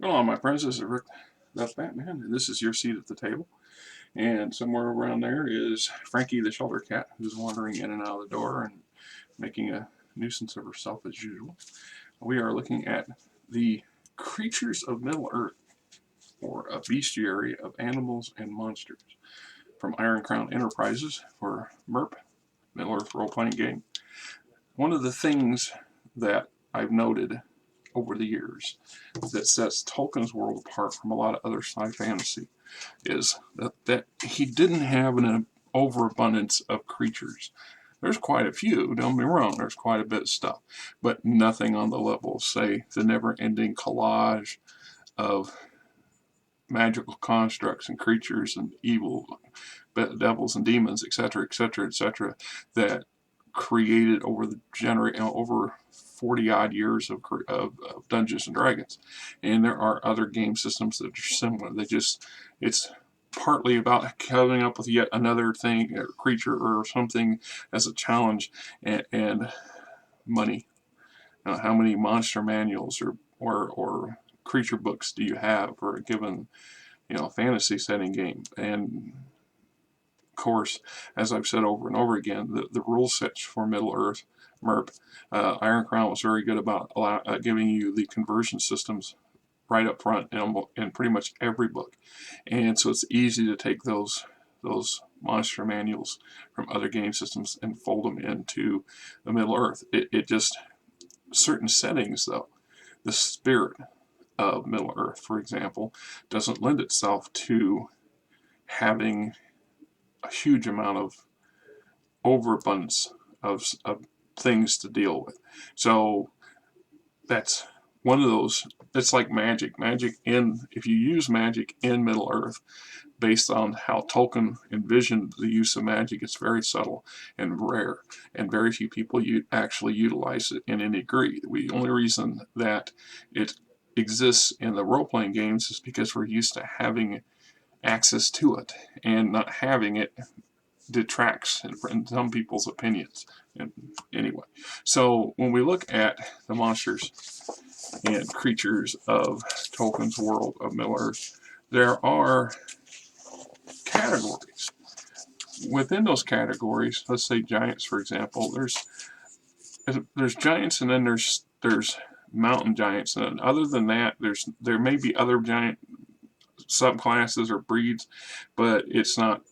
Hello, my friends. This is Rick, that's Batman, and this is your seat at the table. And somewhere around there is Frankie the shelter cat, who's wandering in and out of the door and making a nuisance of herself as usual. We are looking at the creatures of Middle Earth, or a bestiary of animals and monsters, from Iron Crown Enterprises for MERP, Middle Earth role playing game. One of the things that I've noted over the years that sets Tolkien's world apart from a lot of other sci fantasy is that he didn't have an overabundance of creatures. There's quite a few, don't get me wrong, there's quite a bit of stuff, but nothing on the level of, say, the never ending collage of magical constructs and creatures and evil devils and demons, etc., etc., etc., that created over the over 40 odd years of Dungeons and Dragons. And there are other game systems that are similar. It's partly about coming up with yet another thing, a creature or something as a challenge, and money. How many monster manuals or creature books do you have for a given fantasy setting game? And of course, as I've said over and over again, the rule sets for Middle Earth MERP, Iron Crown was very good about giving you the conversion systems right up front in pretty much every book, and so it's easy to take those monster manuals from other game systems and fold them into the Middle Earth. It just certain settings though, the spirit of Middle Earth, for example, doesn't lend itself to having a huge amount of overabundance of things to deal with. So that's one of those. It's like magic. If you use magic in Middle Earth, based on how Tolkien envisioned the use of magic, it's very subtle and rare, and very few people actually utilize it in any degree. The only reason that it exists in the role-playing games is because we're used to having access to it, and not having it detracts in some people's opinions. And anyway, so when we look at the monsters and creatures of Tolkien's world of Middle Earth, there are categories. Within those categories, let's say giants, for example, there's giants, and then there's mountain giants, and other than that, there may be other giant subclasses or breeds, but it's not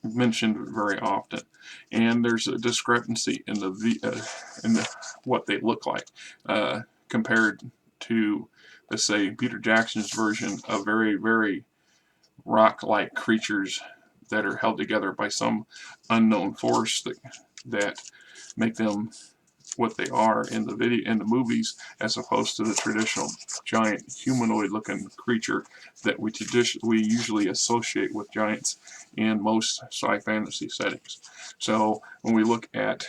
mentioned very often, and there's a discrepancy in what they look like compared to, let's say, Peter Jackson's version of very, very rock-like creatures that are held together by some unknown force that make them what they are in the movies, as opposed to the traditional giant humanoid-looking creature that we usually associate with giants in most sci fantasy settings. So when we look at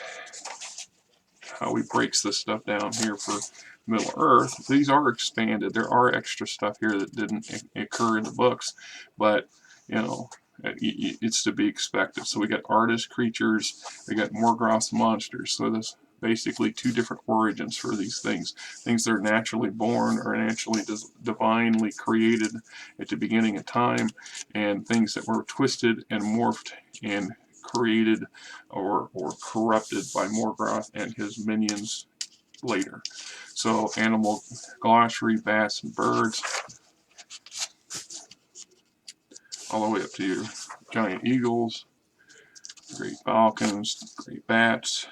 how he breaks this stuff down here for Middle Earth, these are expanded. There are extra stuff here that didn't occur in the books, but it's to be expected. So we got artist creatures, we got Morgoth monsters. So there's basically two different origins for these things that are naturally born or naturally divinely created at the beginning of time, and things that were twisted and morphed and created or corrupted by Morgoth and his minions later. So animal glossary, bats and birds, all the way up to your giant eagles, great falcons, great bats,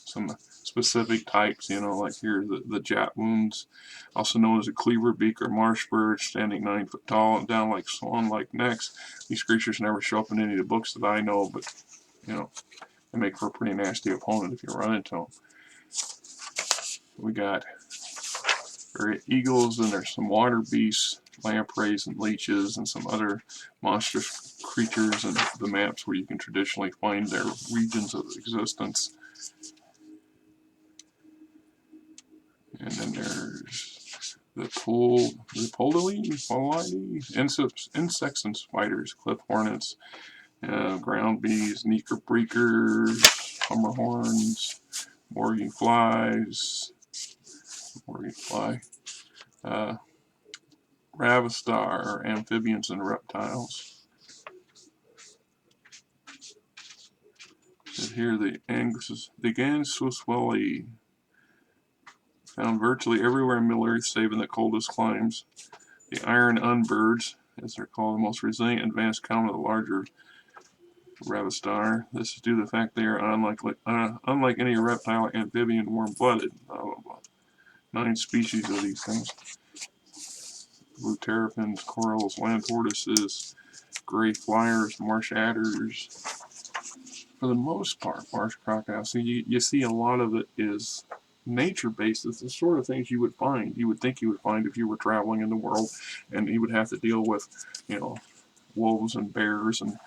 some specific types, like here the jatwoons, also known as a cleaver beak or marsh bird, standing 9 foot tall and down like swan-like necks. These creatures never show up in any of the books that I know, but they make for a pretty nasty opponent if you run into them. We got eagles, and there's some water beasts, lampreys and leeches, and some other monstrous creatures in the maps where you can traditionally find their regions of existence. And then there's the pollidae, insects and spiders, cliff hornets, ground bees, knickerbockers, hummerhorns, morgan flies, where you fly. Ravistar, amphibians and reptiles. And here the Gansuswelli, found virtually everywhere in Middle Earth save in the coldest climes. The iron unbirds, as they're called, the most resilient and advanced common of the larger Ravistar. This is due to the fact they are unlike any reptile or amphibian warm-blooded. 9 species of these things. Blue terrapins, corals, land tortoises, gray flyers, marsh adders. For the most part, marsh crocodiles. So you see a lot of it is nature-based. It's the sort of things you would find. You would think you would find if you were traveling in the world, and you would have to deal with, wolves and bears and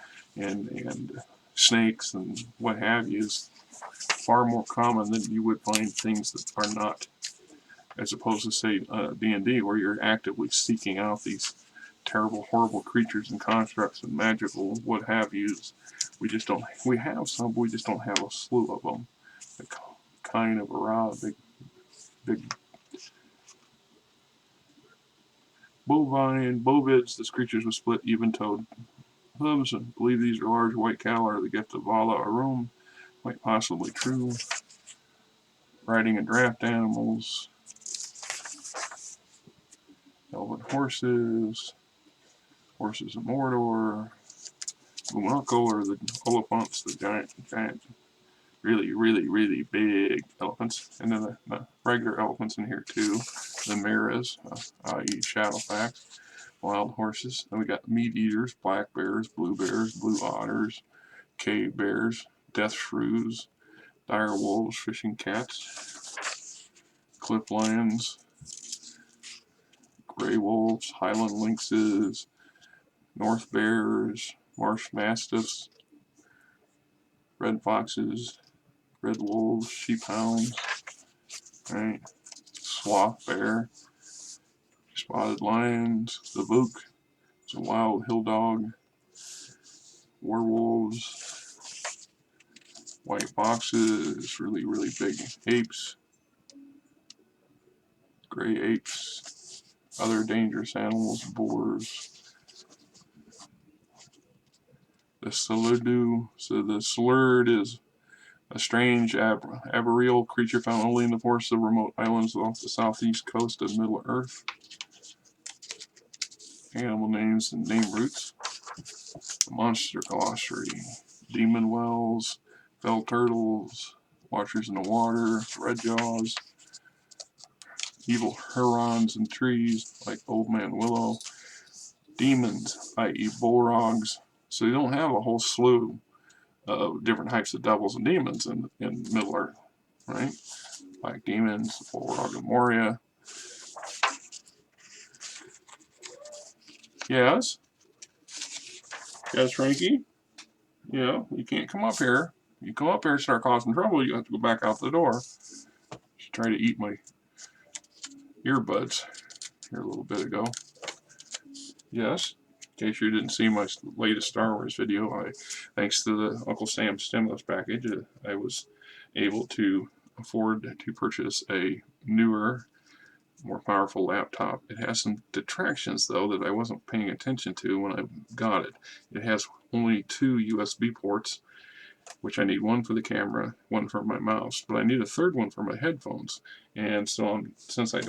snakes and what have you. Is far more common than you would find things that are not, as opposed to say D&D, where you're actively seeking out these terrible, horrible creatures and constructs and magical what have yous. We just don't. We have some, but we just don't have a slew of them. The kind of big bovine, bovids. This creatures with split, even-toed hooves. And believe these are large white cattle are the gift of Vala Arum. Quite possibly true. Riding and draft animals. Elven horses. Horses of Mordor. Umako are the Oliphants, the giant, really big elephants. And then the regular elephants in here too. The maras, i.e. Shadowfax. Wild horses. Then we got meat eaters, black bears, blue otters, cave bears, death shrews, dire wolves, fishing cats, cliff lions, gray wolves, highland lynxes, north bears, marsh mastiffs, red foxes, red wolves, sheep hounds, right? Sloth bear, spotted lions, the Vuk, it's a wild hill dog, werewolves, white foxes, really big apes, gray apes, other dangerous animals, boars. The Slurdu, so the slurd is a strange arboreal creature found only in the forests of remote islands off the southeast coast of Middle Earth. Animal names and name roots. Monster glossary. Demon wells, fell turtles, watchers in the water, red jaws, evil herons in trees like Old Man Willow, demons, i.e. bullrogs. So you don't have a whole slew of different types of devils and demons in Middle Earth, right? Like demons, bullrog of Moria. Yes? Yes, Frankie? Yeah, you can't come up here. You come up here and start causing trouble, you have to go back out the door. She tried to eat my earbuds here a little bit ago. Yes? In case you didn't see my latest Star Wars video, thanks to the Uncle Sam stimulus package, I was able to afford to purchase a newer, more powerful laptop. It has some detractions, though, that I wasn't paying attention to when I got it. It has only 2 USB ports, which I need one for the camera, one for my mouse, but I need a third one for my headphones. And so since I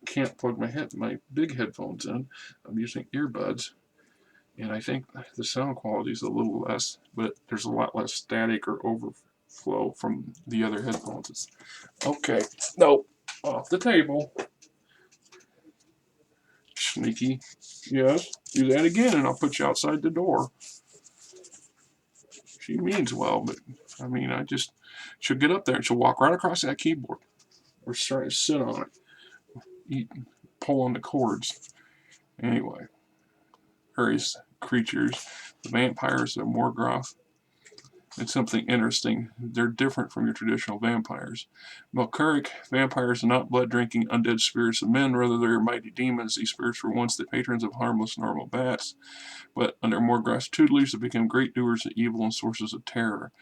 can't plug my big headphones in, I'm using earbuds. And I think the sound quality is a little less, but there's a lot less static or overflow from the other headphones. Okay, no, off the table. Sneaky. Yes, do that again and I'll put you outside the door. She means well, but I mean, she'll get up there and she'll walk right across that keyboard. Or try to sit on it. Pull on the cords. Anyway, various creatures. The vampires of Morgoth. It's something interesting. They're different from your traditional vampires. Melkuric vampires are not blood-drinking undead spirits of men, rather they are mighty demons. These spirits were once the patrons of harmless normal bats, but under Morgoth's tutelage they became great doers of evil and sources of terror.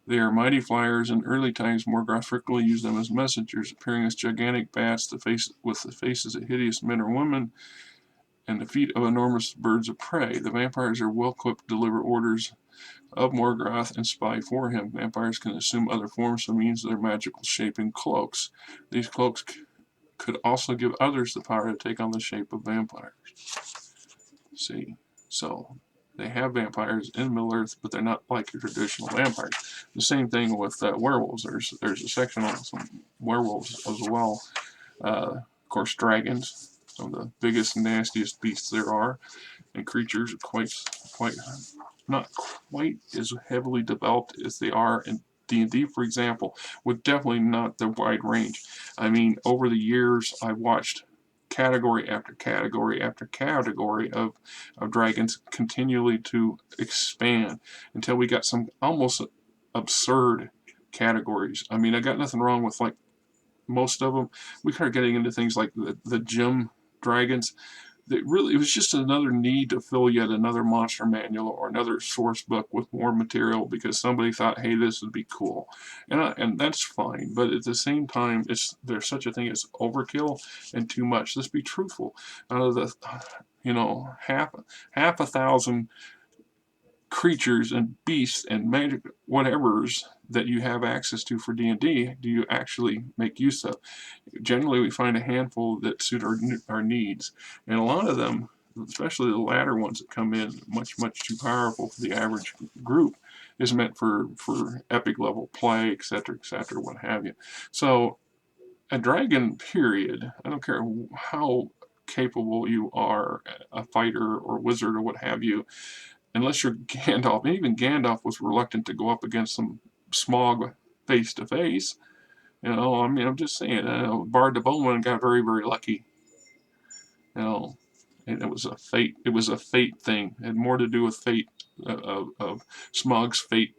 They are mighty flyers. In early times, Morgoth frequently used them as messengers, appearing as gigantic bats with the faces of hideous men or women and the feet of enormous birds of prey. The vampires are well equipped to deliver orders of Morgoth and spy for him. Vampires can assume other forms by means of their magical shape in cloaks. These cloaks could also give others the power to take on the shape of vampires. See, so they have vampires in Middle Earth, but they're not like your traditional vampires. The same thing with werewolves. There's a section on some werewolves as well. Of course, dragons, some of the biggest and nastiest beasts there are, and creatures quite not quite as heavily developed as they are in D&D, for example, with definitely not the wide range. I mean, over the years, I watched category after category after category of dragons continually to expand until we got some almost absurd categories. I mean, I got nothing wrong with like most of them. We started getting into things like the gym dragons. It was just another need to fill yet another monster manual or another source book with more material because somebody thought, hey, this would be cool, and that's fine. But at the same time, there's such a thing as overkill and too much. Let's be truthful. Out of the, half a thousand creatures and beasts and magic whatevers that you have access to for D&D, do you actually make use of? Generally, we find a handful that suit our needs, and a lot of them, especially the latter ones that come in much too powerful for the average group, is meant for epic level play, etc., what have you. So a dragon, period, I don't care how capable you are, a fighter or wizard or what have you, unless you're Gandalf, and even Gandalf was reluctant to go up against some Smaug face to face. I mean, I'm just saying, Bard the Bowman got very, very lucky. And it was a fate. It was a fate thing. It had more to do with fate of Smaug's fate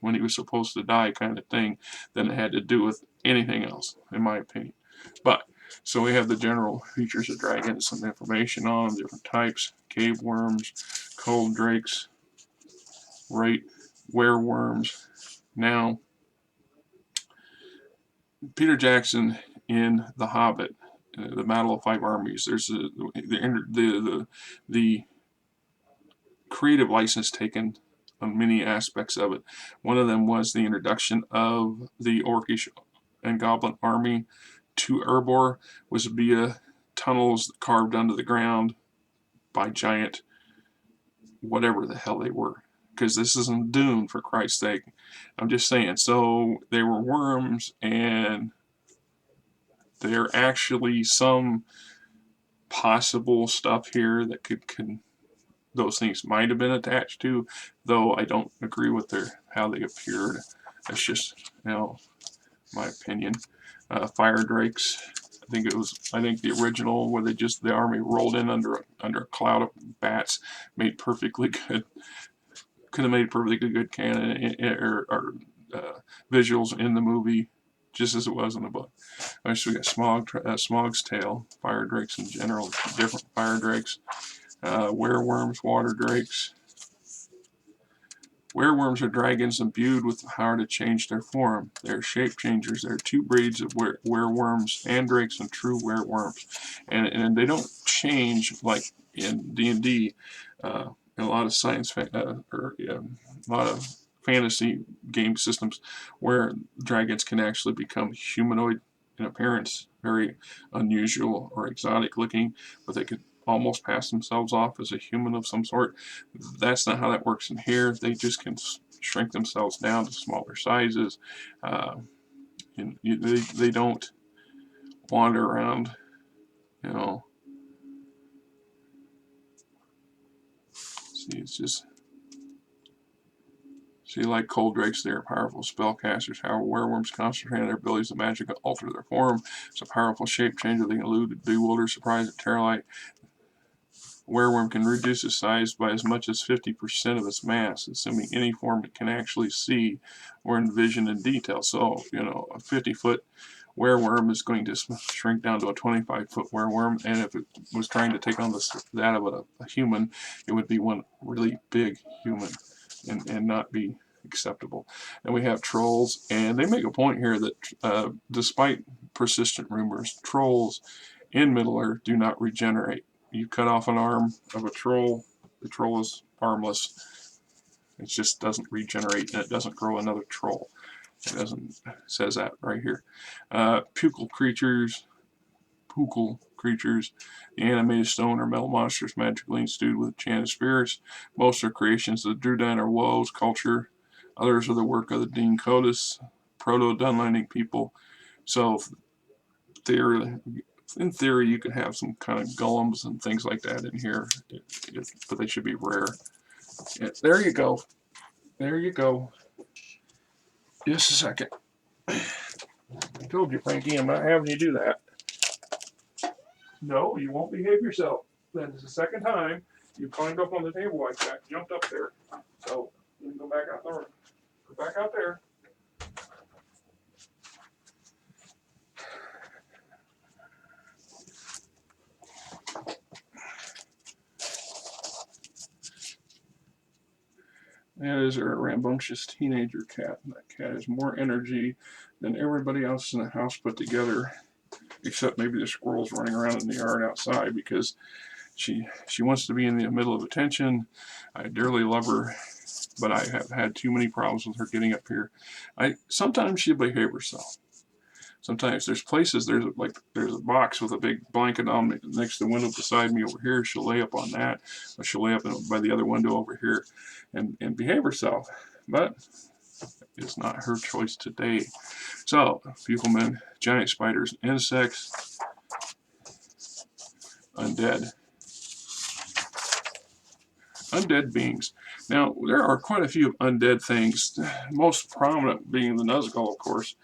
when he was supposed to die, kind of thing, than it had to do with anything else, in my opinion. But so we have the general features of dragons, some information on them, different types, cave worms, cold drakes, right, wereworms. Now, Peter Jackson in The Hobbit, the Battle of Five Armies. There's the creative license taken on many aspects of it. One of them was the introduction of the Orcish and Goblin army to Erebor was via tunnels carved under the ground by giant whatever the hell they were. Because this isn't Dune, for Christ's sake. I'm just saying. So they were worms, and there actually some possible stuff here that could those things might have been attached to, though I don't agree with how they appeared. That's just my opinion. Fire drakes. I think the original where the army rolled in under a cloud of bats made perfectly good. Could have made perfectly good canon or visuals in the movie, just as it was in the book. So we got Smaug's Tale, fire drakes in general, different fire drakes, wereworms, water drakes. Wereworms are dragons imbued with the power to change their form. They are shape changers. There are two breeds of wereworms, mandrakes and true wereworms, and they don't change like in D&D. In a lot of a lot of fantasy game systems where dragons can actually become humanoid in appearance, very unusual or exotic looking, but they could almost pass themselves off as a human of some sort. That's not how that works in here. They just can shrink themselves down to smaller sizes. And they don't wander around, See, like cold drakes, they are powerful spellcasters. However, wereworms concentrate on their abilities of magic to alter their form. It's a powerful shape changer. They can elude, bewilder, surprise, and terrorize. Wereworm can reduce its size by as much as 50% of its mass, assuming any form it can actually see or envision in detail. So, a 50-foot wereworm is going to shrink down to a 25-foot wereworm, and if it was trying to take on that of a human, it would be one really big human and not be, acceptable. And we have trolls, and they make a point here that despite persistent rumors, trolls in Middle-earth do not regenerate. You cut off an arm of a troll, the troll is harmless. It just doesn't regenerate, and it doesn't grow another troll. It says that right here. Pucal creatures, the animated stone or metal monsters magically endued with enchanted spirits. Most are creations of the Drudan or Woes culture. Others are the work of the Dean Codis, proto-Dunlanding people. So in theory, you could have some kind of golems and things like that in here, but they should be rare. Yeah, there you go. There you go. Just a second. I told you, Frankie, I'm not having you do that. No, you won't behave yourself. That is the second time you climbed up on the table like that, jumped up there. So you can go back out there. Go back out there. That is a rambunctious teenager cat. That cat has more energy than everybody else in the house put together, except maybe the squirrels running around in the yard outside, because she wants to be in the middle of attention. I dearly love her, but I have had too many problems with her getting up here. Sometimes she'll behave herself. Sometimes there's places, there's a box with a big blanket on it next to the window beside me over here. She'll lay up on that, or she'll lay up by the other window over here and behave herself. But it's not her choice today. So, Buchelman, giant spiders, insects, undead. Undead beings. Now, there are quite a few undead things, most prominent being the Nuzgul, of course,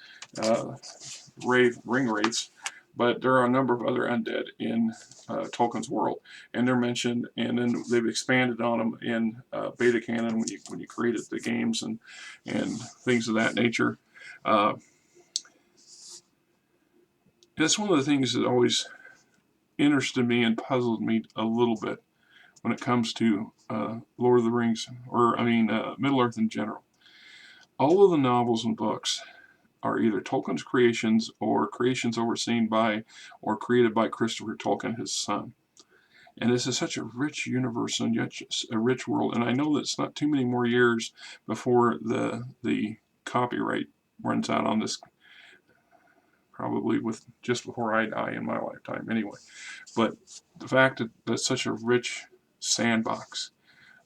ring wraiths, but there are a number of other undead in Tolkien's world, and they're mentioned, and then they've expanded on them in beta canon when you created the games and things of that nature. That's one of the things that always interested me and puzzled me a little bit when it comes to Lord of the Rings, or Middle-earth in general. All of the novels and books are either Tolkien's creations or creations overseen by or created by Christopher Tolkien, his son. And this is such a rich universe and yet a rich world. And I know that it's not too many more years before the copyright runs out on this, probably just before I die in my lifetime anyway. But the fact that that's such a rich sandbox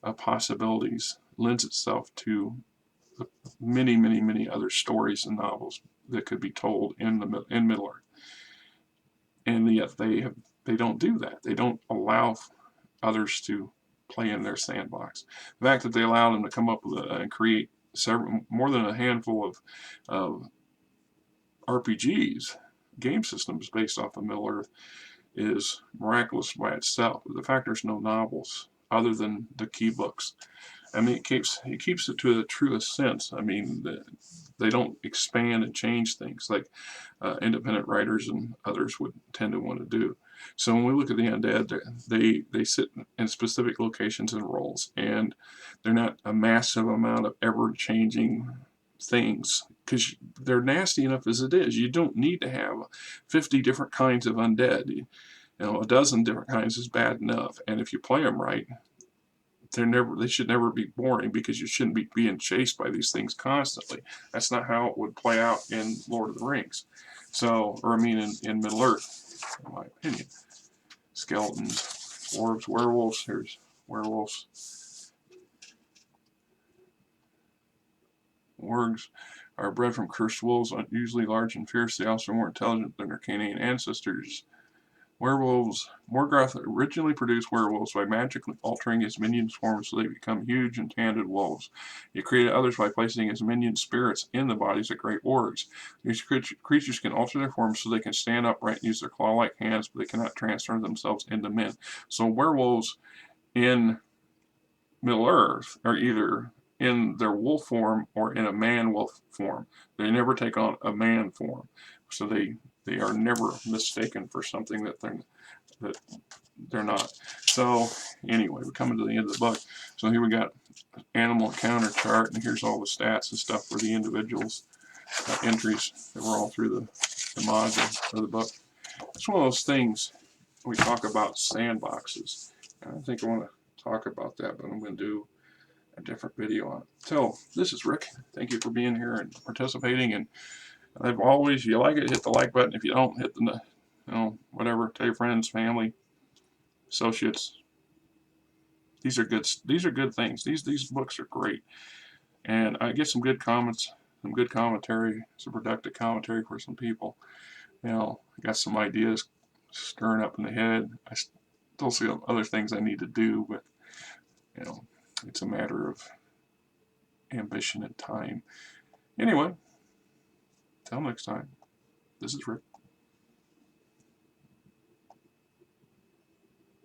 of possibilities lends itself to many, many, many other stories and novels that could be told in Middle-earth. And yet they don't do that. They don't allow others to play in their sandbox. The fact that they allow them to come up with and create more than a handful of RPGs, game systems based off of Middle-earth, is miraculous by itself. The fact there's no novels other than the key books, I mean, it keeps it to the truest sense. I mean, they don't expand and change things like independent writers and others would tend to want to do. So when we look at the undead, they sit in specific locations and roles, and they're not a massive amount of ever-changing things, because they're nasty enough as it is. You don't need to have 50 different kinds of undead. A dozen different kinds is bad enough, and if you play them right, they should never be boring, because you shouldn't be being chased by these things constantly. That's not how it would play out in Lord of the Rings. In Middle-earth, in my opinion. Skeletons, orbs, werewolves. Here's werewolves. Wargs are bred from cursed wolves, usually large and fierce. They also are more intelligent than their canine ancestors. Werewolves. Morgoth originally produced werewolves by magically altering his minions' forms so they become huge and tanned wolves. He created others by placing his minion spirits in the bodies of great orcs. These creatures can alter their forms so they can stand upright and use their claw-like hands, but they cannot transform themselves into men. So werewolves in Middle-earth are either in their wolf form or in a man-wolf form. They never take on a man form. So they are never mistaken for something that but they're not. So anyway, we're coming to the end of the book. So here we got animal encounter chart, and here's all the stats and stuff for the individuals, entries that were all through the module or the book. It's one of those things we talk about sandboxes. And I think I want to talk about that, but I'm going to do a different video on it. So this is Rick. Thank you for being here and participating. And I've always, if you like it, hit the like button. If you don't, hit the, whatever. Tell your friends, family, associates. These are good. These are good things. These books are great, and I get some good comments, some good commentary, some productive commentary for some people. I got some ideas stirring up in the head. I still see other things I need to do, but it's a matter of ambition and time. Anyway, till next time. This is Rick.